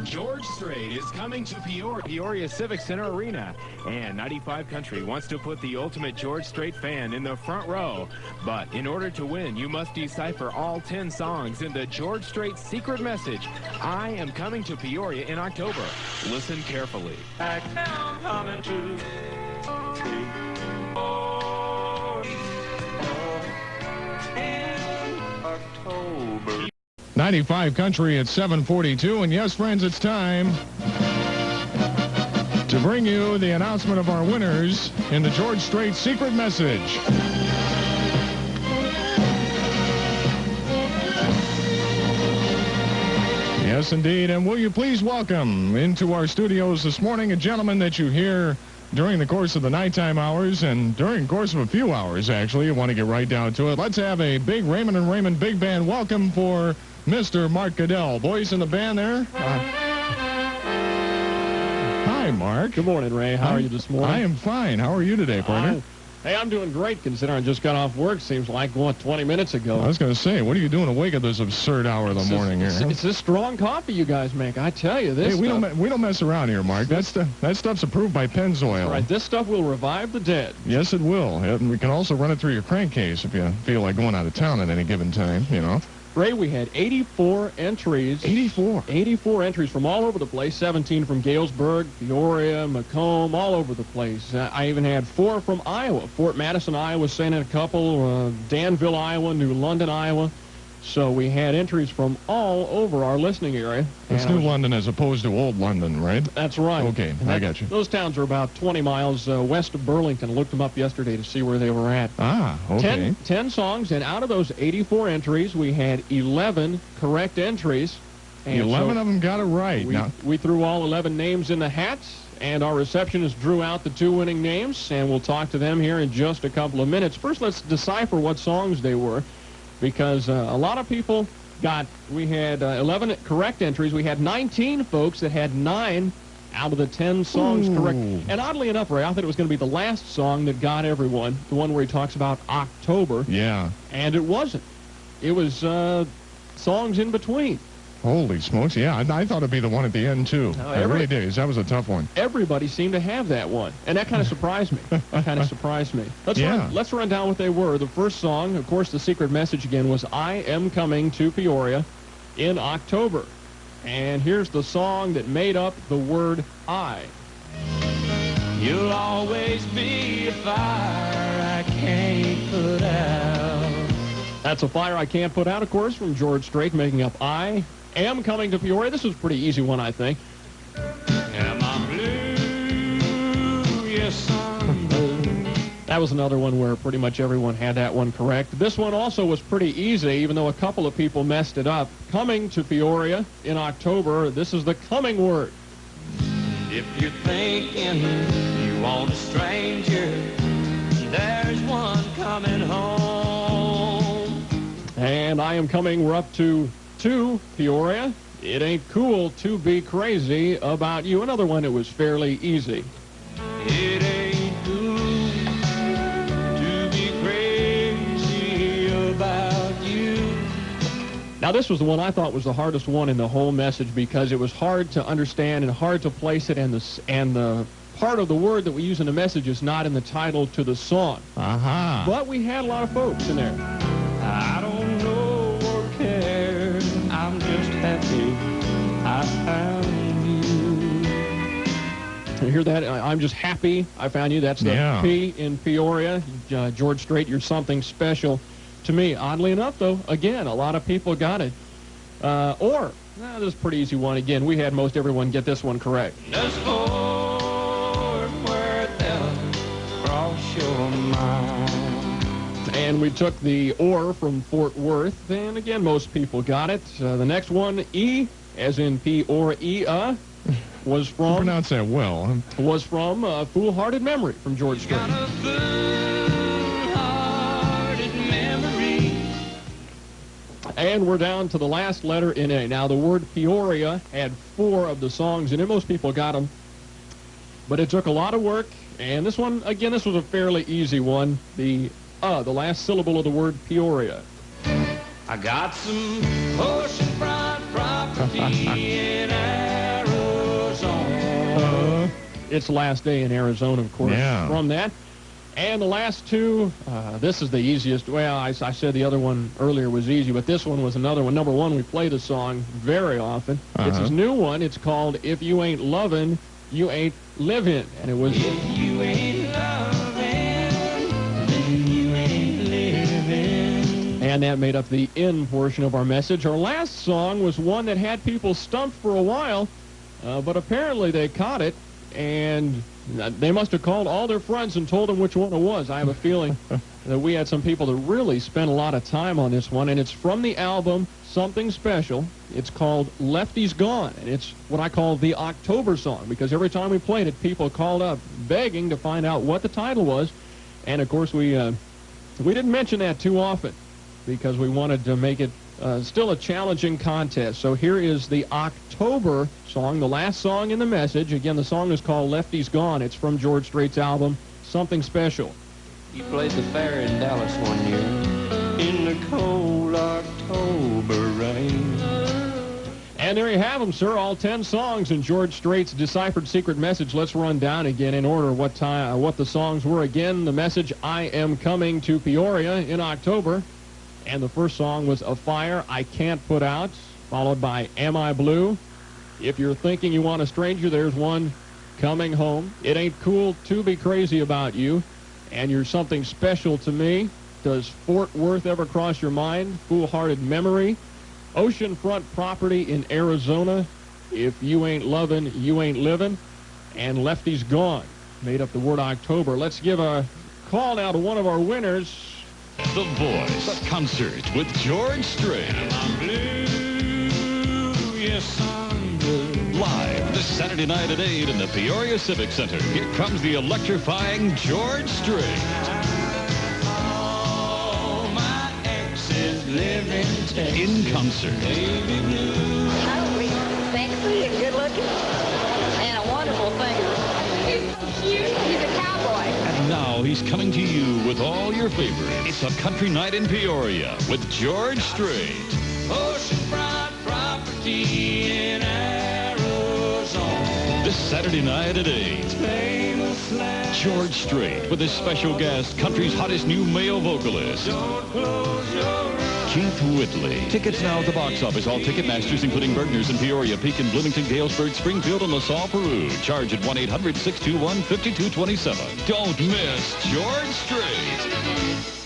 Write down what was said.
George Strait is coming to Peoria Civic Center Arena, and 95 Country wants to put the ultimate George Strait fan in the front row. But in order to win, you must decipher all 10 songs in the George Strait secret message, I am coming to Peoria in October. Listen carefully. I am coming to in October. 95 Country at 7:42, and yes, friends, it's time to bring you the announcement of our winners in the George Strait secret message. Yes, indeed, and will you please welcome into our studios this morning a gentleman that you hear during the course of the nighttime hours and during the course of a few hours, actually. You want to get right down to it. Let's have a big Raymond and Raymond big band welcome for Mr. Mark Goodell. Boys in the band there. Hi, Mark. Good morning, Ray. How are you this morning? I am fine. How are you today, partner? Hey, I'm doing great considering I just got off work. Seems like, what, 20 minutes ago. I was going to say, what are you doing awake at this absurd hour of the morning here? It's this strong coffee you guys make. I tell you, this Hey, we don't mess around here, Mark. That stuff's approved by Pennzoil. Right, this stuff will revive the dead. Yes, it will. And we can also run it through your crankcase if you feel like going out of town at any given time, you know. Ray, we had 84 entries. 84? 84 entries from all over the place. 17 from Galesburg, Peoria, Macomb, all over the place. I even had 4 from Iowa. Fort Madison, Iowa sent in a couple. Danville, Iowa, New London, Iowa. So we had entries from all over our listening area. It's New London as opposed to Old London, right? That's right. Okay, I got you. Those towns are about 20 miles west of Burlington. I looked them up yesterday to see where they were at. Ah, okay. 10 songs, and out of those 84 entries, we had 11 correct entries. And 11 of them got it right. We threw all 11 names in the hat, and our receptionist drew out the 2 winning names, and we'll talk to them here in just a couple of minutes. First, let's decipher what songs they were, because a lot of people we had 11 correct entries. We had 19 folks that had 9 out of the 10 songs correct. And oddly enough, Ray, I thought it was going to be the last song that got everyone, the one where he talks about October. Yeah. And it wasn't. It was songs in between. Holy smokes, yeah. I thought it'd be the one at the end, too. I really did. That was a tough one. Everybody seemed to have that one, and that kind of surprised me. Let's run down what they were. The first song, of course, the secret message again was I Am Coming to Peoria in October. And here's the song that made up the word I. You'll always be a fire I can't put out. That's a fire I can't put out, of course, from George Strait, making up I Am Coming to Peoria. This was a pretty easy one, I think. Am I blue? Yes, I'm blue. That was another one where pretty much everyone had that one correct. This one also was pretty easy, even though a couple of people messed it up. Coming to Peoria in October, this is the coming word. If you're thinking you want a stranger, there's one coming home. And I Am Coming, we're up to Peoria. It ain't cool to be crazy about you. Another one that was fairly easy. It ain't cool to be crazy about you. Now, this was the one I thought was the hardest one in the whole message because it was hard to understand and hard to place it, and the part of the word that we use in the message is not in the title to the song. Aha. But we had a lot of folks in there. I don't know or care. I'm just happy I found you. You hear that? I'm just happy I found you. That's the P in Peoria. George Strait, you're something special to me. Oddly enough, though, again, a lot of people got it. This is a pretty easy one. Again, we had most everyone get this one correct. Just Fort Worth, cross your mind. And we took the or from Fort Worth, and again, most people got it. The next one, E, as in Peoria, was from... You pronounce that well. Was from Foolhardy Memory from George Strait. Got a foolhardy memory. And we're down to the last letter in A. Now, the word Peoria had 4 of the songs, and most people got them. But it took a lot of work, and this one, again, this was a fairly easy one. The last syllable of the word Peoria. I got some oceanfront property in its last day in Arizona, of course, from that. And the last two, this is the easiest. Well, I said the other one earlier was easy, but this one was another one. Number one, we play the song very often. It's his new one. It's called If You Ain't Lovin', You Ain't Livin'. And it was... If you ain't loving, then you ain't living. And that made up the end portion of our message. Our last song was one that had people stumped for a while, but apparently they caught it, and they must have called all their friends and told them which one it was. I have a feeling that we had some people that really spent a lot of time on this one, and it's from the album Something Special. It's called Lefty's Gone, and it's what I call the October song, because every time we played it, people called up begging to find out what the title was, and of course we didn't mention that too often because we wanted to make it still a challenging contest. So here is the October song, the last song in the message. Again, the song is called Lefty's Gone. It's from George Strait's album, Something Special. He played the fair in Dallas one year in the cold October rain. And there you have them, sir, all 10 songs in George Strait's deciphered secret message. Let's run down again in order what the songs were. Again, the message, I Am Coming to Peoria in October. And the first song was A Fire I Can't Put Out, followed by Am I Blue? If You're Thinking You Want a Stranger, there's one, Coming Home. It Ain't Cool to Be Crazy About You. And You're Something Special to Me. Does Fort Worth Ever Cross Your Mind? Foolhardy Memory. Oceanfront Property in Arizona. If You Ain't Lovin', You Ain't Livin'. And Lefty's Gone made up the word October. Let's give a call now to one of our winners. The Voice concert with George Strait. I'm blue, yes, I'm blue. Live this Saturday night at 8 in the Peoria Civic Center. Here comes the electrifying George Strait. All my exes live in Texas. In concert. Baby blue. Totally sexy and good looking and a wonderful singer. He's so cute. He's a cowboy. And now he's coming to you with all your favorites. It's a country night in Peoria with George Strait. Oceanfront property in Arizona. This Saturday night at 8. Famous land. George Strait with his special guest, country's hottest new male vocalist, Don't close your eyes. Keith Whitley. Tickets now at the box office. All Ticketmasters, including Bergner's in Peoria, Pekin, Bloomington, Galesburg, Springfield, and LaSalle, Peru. Charge at 1-800-621-5227. Don't miss George Strait.